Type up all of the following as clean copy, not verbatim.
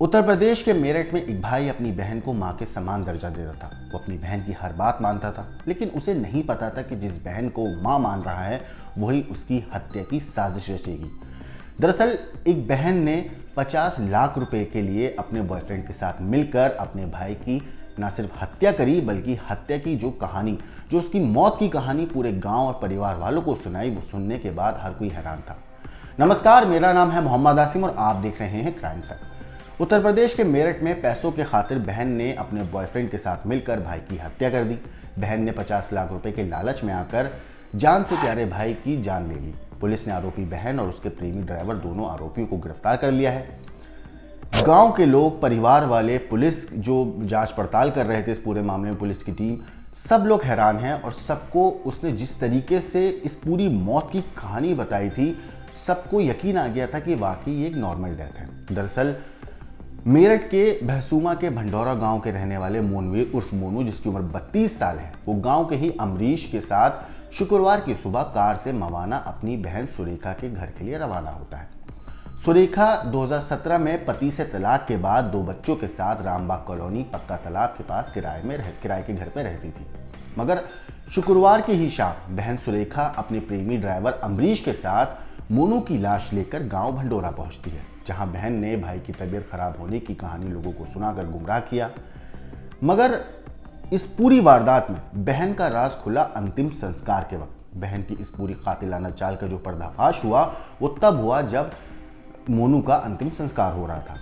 उत्तर प्रदेश के मेरठ में एक भाई अपनी बहन को मां के समान दर्जा देता था। वो अपनी बहन की हर बात मानता था, लेकिन उसे नहीं पता था कि जिस बहन को मां मान रहा है वही उसकी हत्या की साजिश रचेगी। दरअसल एक बहन ने 50 लाख रुपए के लिए अपने बॉयफ्रेंड के साथ मिलकर अपने भाई की न सिर्फ हत्या करी, बल्कि हत्या की जो उसकी मौत की कहानी पूरे गांव और परिवार वालों को सुनाई। वो सुनने के बाद हर कोई हैरान था। नमस्कार, मेरा नाम है मोहम्मद आसिम और आप देख रहे हैं क्राइम तक। उत्तर प्रदेश के मेरठ में पैसों के खातिर बहन ने अपने बॉयफ्रेंड के साथ मिलकर भाई की हत्या कर दी। बहन ने 50 लाख रुपए के लालच में आकर जान से प्यारे भाई की जान ले ली। पुलिस ने आरोपी बहन और उसके प्रेमी ड्राइवर दोनों आरोपियों को गिरफ्तार कर लिया है। गांव के लोग, परिवार वाले, पुलिस जो जांच पड़ताल कर रहे थे इस पूरे मामले में, पुलिस की टीम, सब लोग हैरान हैं और सबको उसने जिस तरीके से इस पूरी मौत की कहानी बताई थी, सबको यकीन आ गया था कि वाकई ये एक नॉर्मल डेथ है। दरअसल मेरठ के बहसूमा के भंडौरा गांव के रहने वाले मोनवीर उर्फ मोनू, जिसकी उम्र 32 साल है, वो गांव के ही अमरीश के साथ शुक्रवार की सुबह कार से मवाना अपनी बहन सुरेखा के घर के लिए रवाना होता है। सुरेखा 2017 में पति से तलाक के बाद 2 बच्चों के साथ रामबाग कॉलोनी पक्का तालाब के पास किराए के घर पर रहती थी। मगर शुक्रवार की ही शाम बहन सुरेखा अपने प्रेमी ड्राइवर अमरीश के साथ मोनू की लाश लेकर गांव भंडोरा पहुंचती है, जहां बहन ने भाई की तबीयत खराब होने की कहानी लोगों को सुनाकर गुमराह किया। मगर इस पूरी वारदात में बहन का राज खुला अंतिम संस्कार के वक्त। बहन की इस पूरी कातिलाना चाल का जो पर्दाफाश हुआ वो तब हुआ जब मोनू का अंतिम संस्कार हो रहा था।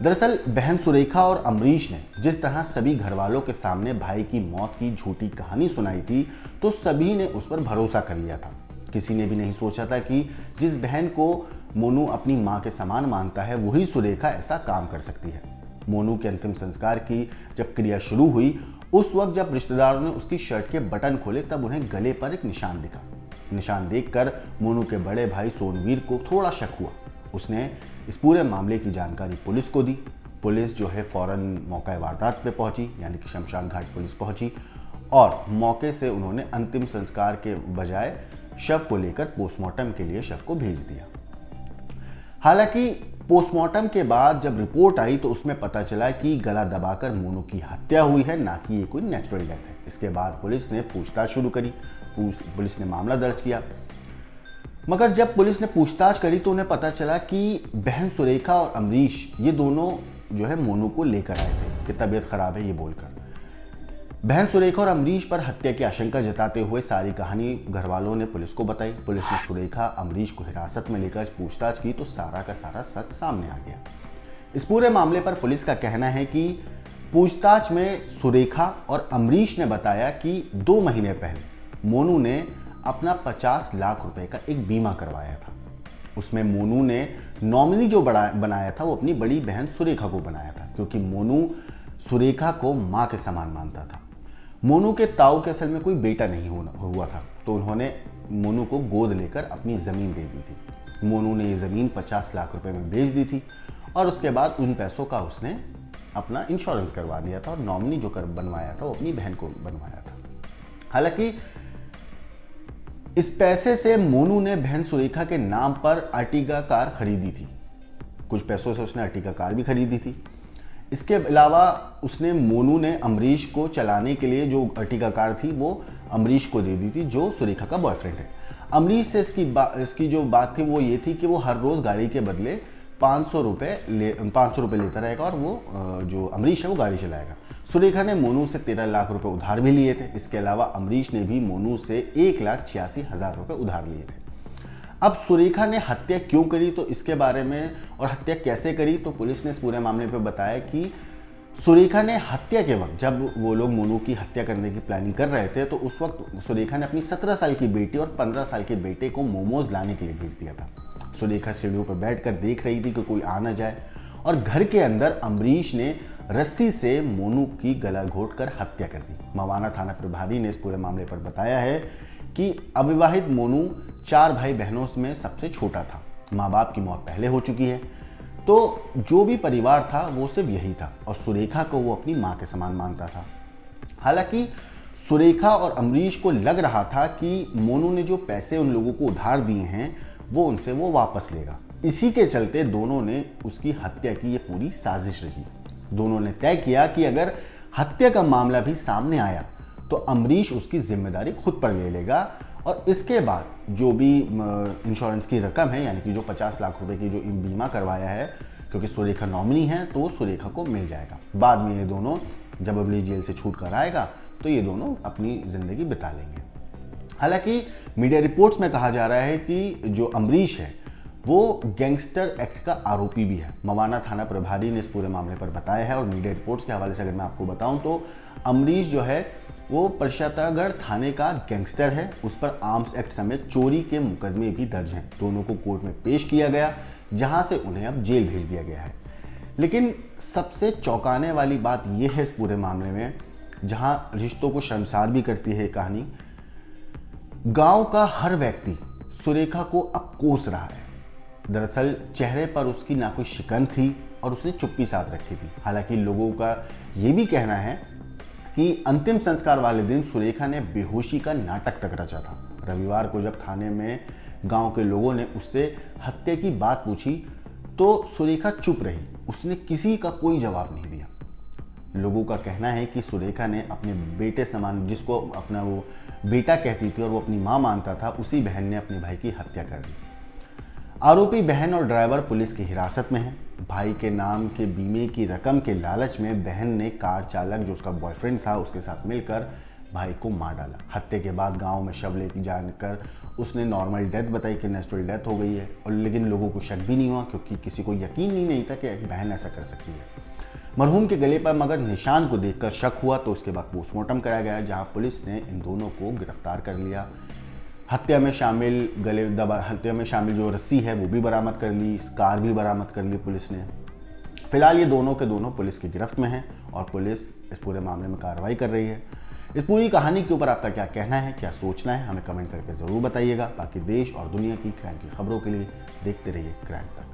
दरअसल बहन सुरेखा और अमरीश ने जिस तरह सभी घर वालों के सामने भाई की मौत की झूठी कहानी सुनाई थी, तो सभी ने उस पर भरोसा कर लिया था। किसी ने भी नहीं सोचा था कि जिस बहन को मोनू अपनी मां के समान मानता है, वही सुरेखा ऐसा काम कर सकती है। मोनू के अंतिम संस्कार की जब क्रिया शुरू हुई, उस वक्त जब रिश्तेदारों ने उसकी शर्ट के बटन खोले, तब उन्हें गले पर एक निशान दिखा। निशान देखकर मोनू के बड़े भाई सोनवीर को थोड़ा शक हुआ। उसने इस पूरे मामले की जानकारी पुलिस को दी। पुलिस जो है फौरन मौका वारदात पे पहुंची, यानी कि शमशान घाट पुलिस पहुंची और मौके से उन्होंने अंतिम संस्कार के बजाय शव को लेकर पोस्टमार्टम के लिए शव को भेज दिया। हालांकि पोस्टमार्टम के बाद जब रिपोर्ट आई तो उसमें पता चला कि गला दबाकर मोनू की हत्या हुई है, ना कि ये कोई नेचुरल डेथ है। इसके बाद पुलिस ने पूछताछ शुरू करी। पुलिस ने मामला दर्ज किया। मगर जब पुलिस ने पूछताछ करी तो उन्हें पता चला कि बहन सुरेखा और अमरीश ये दोनों जो है मोनू को लेकर आए थे कि तबीयत खराब है ये बोलकर। बहन सुरेखा और अमरीश पर हत्या की आशंका जताते हुए सारी कहानी घर वालों ने पुलिस को बताई। पुलिस ने सुरेखा अमरीश को हिरासत में लेकर पूछताछ की तो सारा का सारा सच सामने आ गया। इस पूरे मामले पर पुलिस का कहना है कि पूछताछ में सुरेखा और अमरीश ने बताया कि 2 महीने पहले मोनू ने अपना 50 लाख रुपए का एक बीमा करवाया था। उसमें मोनू ने नॉमिनी जो बनाया था वो अपनी बड़ी बहन सुरेखा को बनाया था, क्योंकि मोनू सुरेखा को मां के समान मानता था। मोनू के ताऊ के असल में कोई बेटा नहीं हुआ था, तो उन्होंने मोनू को गोद लेकर अपनी ज़मीन दे दी थी। मोनू ने ये ज़मीन 50 लाख रुपए में बेच दी थी और उसके बाद उन पैसों का उसने अपना इंश्योरेंस करवा दिया था और नॉमिनी जो बनवाया था वो अपनी बहन को बनवाया था। हालांकि इस पैसे से मोनू ने बहन सुरेखा के नाम पर अर्टिगा कार खरीदी थी। कुछ पैसों से उसने अर्टिगा कार भी खरीदी थी। इसके अलावा मोनू ने अमरीश को चलाने के लिए जो अर्टिगा कार थी वो अमरीश को दे दी थी, जो सुरेखा का बॉयफ्रेंड है। अमरीश से इसकी जो बात थी वो ये थी कि वो हर रोज़ गाड़ी के बदले 500 रुपये लेता रहेगा और वो जो अमरीश है वो गाड़ी चलाएगा। सुरेखा ने मोनू से 13 लाख रुपए उधार भी लिए थे। इसके अलावा अमरीश ने भी मोनू से 1,86,000 रुपए उधार लिए थे। अब सुरेखा ने हत्या क्यों करी तो इसके बारे में, और हत्या कैसे करी, तो पुलिस ने इस पूरे मामले पर बताया कि सुरेखा ने हत्या के वक्त, जब वो लोग मोनू की हत्या करने की प्लानिंग कर रहे थे, तो उस वक्त सुरेखा ने अपनी 17 साल की बेटी और 15 साल के बेटे को मोमोज लाने के लिए भेज दिया था। सुरेखा सीढ़ियों पर बैठकर देख रही थी कि कोई आ न जाए और घर के अंदर अमरीश ने रस्सी से मोनू की गला घोंटकर हत्या कर दी। मवाना थाना प्रभारी ने इस पूरे मामले पर बताया है कि अविवाहित मोनू 4 भाई बहनों में सबसे छोटा था। माँ बाप की मौत पहले हो चुकी है, तो जो भी परिवार था वो सिर्फ यही था और सुरेखा को वो अपनी माँ के समान मानता था। हालांकि सुरेखा और अमरीश को लग रहा था कि मोनू ने जो पैसे उन लोगों को उधार दिए हैं वो उनसे वो वापस लेगा, इसी के चलते दोनों ने उसकी हत्या की ये पूरी साजिश रची। दोनों ने तय किया कि अगर हत्या का मामला भी सामने आया तो अमरीश उसकी जिम्मेदारी खुद पर ले लेगा और इसके बाद जो भी इंश्योरेंस की रकम है, यानी कि जो 50 लाख रुपए की जो बीमा करवाया है, क्योंकि सुरेखा नॉमिनी है तो वो सुरेखा को मिल जाएगा। बाद में ये दोनों जब अमरीश जेल से छूट कर आएगा तो ये दोनों अपनी ज़िंदगी बिता लेंगे। हालांकि मीडिया रिपोर्ट्स में कहा जा रहा है कि जो अमरीश है वो गैंगस्टर एक्ट का आरोपी भी है। मवाना थाना प्रभारी ने इस पूरे मामले पर बताया है और मीडिया रिपोर्ट्स के हवाले से अगर मैं आपको बताऊं तो अमरीश जो है वो प्रतापगढ़ थाने का गैंगस्टर है। उस पर आर्म्स एक्ट समेत चोरी के मुकदमे भी दर्ज हैं। दोनों को कोर्ट में पेश किया गया, जहां से उन्हें अब जेल भेज दिया गया है। लेकिन सबसे चौंकाने वाली बात यह है इस पूरे मामले में, जहां रिश्तों को शर्मसार भी करती है कहानी, गांव का हर व्यक्ति सुरेखा को अब कोस रहा है। दरअसल चेहरे पर उसकी ना कोई शिकन थी और उसने चुप्पी साध रखी थी। हालांकि लोगों का ये भी कहना है कि अंतिम संस्कार वाले दिन सुरेखा ने बेहोशी का नाटक तक रचा था। रविवार को जब थाने में गांव के लोगों ने उससे हत्या की बात पूछी तो सुरेखा चुप रही, उसने किसी का कोई जवाब नहीं दिया। लोगों का कहना है कि सुरेखा ने अपने बेटे समान, जिसको अपना वो बेटा कहती थी और वो अपनी मां मानता था, उसी बहन ने अपने भाई की हत्या कर दी। आरोपी बहन और ड्राइवर पुलिस की हिरासत में है। भाई के नाम के बीमे की रकम के लालच में बहन ने कार चालक जो उसका बॉयफ्रेंड था उसके साथ मिलकर भाई को मार डाला। हत्या के बाद गांव में शव लेके जाकर उसने नॉर्मल डेथ बताई कि नेचुरल डेथ हो गई है, और लेकिन लोगों को शक भी नहीं हुआ क्योंकि किसी को यकीन ही नहीं था कि एक बहन ऐसा कर सकती है। मरहूम के गले पर मगर निशान को देखकर शक हुआ तो उसके बाद पोस्टमार्टम कराया गया, जहां पुलिस ने इन दोनों को गिरफ्तार कर लिया। हत्या में शामिल जो रस्सी है वो भी बरामद कर ली, कार भी बरामद कर ली पुलिस ने। फिलहाल ये दोनों के दोनों पुलिस की गिरफ्त में हैं और पुलिस इस पूरे मामले में कार्रवाई कर रही है। इस पूरी कहानी के ऊपर आपका क्या कहना है, क्या सोचना है, हमें कमेंट करके ज़रूर बताइएगा। बाकी देश और दुनिया की क्राइम की खबरों के लिए देखते रहिए क्राइम तक।